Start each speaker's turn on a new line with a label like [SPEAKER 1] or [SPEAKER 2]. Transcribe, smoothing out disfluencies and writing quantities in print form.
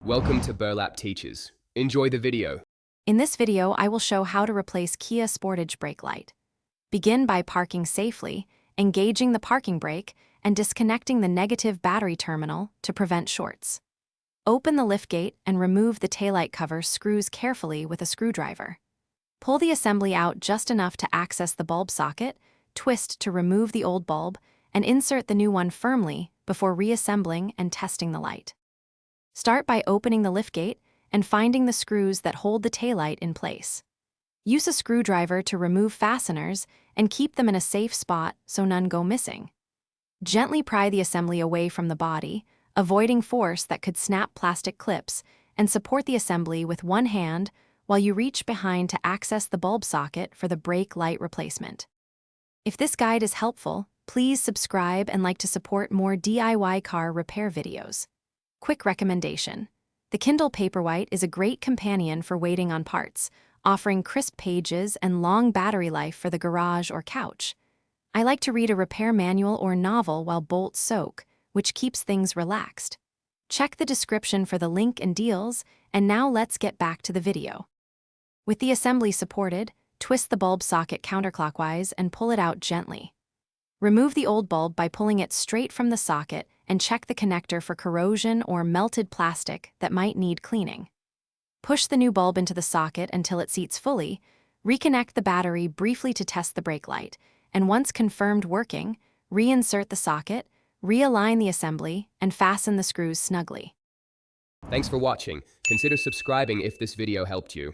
[SPEAKER 1] Welcome to Burlap Teachers. Enjoy the video.
[SPEAKER 2] In this video, I will show how to replace Kia Sportage brake light. Begin by parking safely, engaging the parking brake, and disconnecting the negative battery terminal to prevent shorts. Open the liftgate and remove the taillight cover screws carefully with a screwdriver. Pull the assembly out just enough to access the bulb socket, twist to remove the old bulb, and insert the new one firmly before reassembling and testing the light. Start by opening the liftgate and finding the screws that hold the taillight in place. Use a screwdriver to remove fasteners and keep them in a safe spot so none go missing. Gently pry the assembly away from the body, avoiding force that could snap plastic clips, and support the assembly with one hand while you reach behind to access the bulb socket for the brake light replacement. If this guide is helpful, please subscribe and like to support more DIY car repair videos. Quick recommendation. The Kindle Paperwhite is a great companion for waiting on parts, offering crisp pages and long battery life for the garage or couch. I like to read a repair manual or novel while bolts soak, which keeps things relaxed. Check the description for the link and deals, and now let's get back to the video. With the assembly supported, twist the bulb socket counterclockwise and pull it out gently. Remove the old bulb by pulling it straight from the socket and check the connector for corrosion or melted plastic that might need cleaning. Push the new bulb into the socket until it seats fully, reconnect the battery briefly to test the brake light, and once confirmed working, reinsert the socket, realign the assembly, and fasten the screws snugly.
[SPEAKER 1] Thanks for watching. Consider subscribing if this video helped you.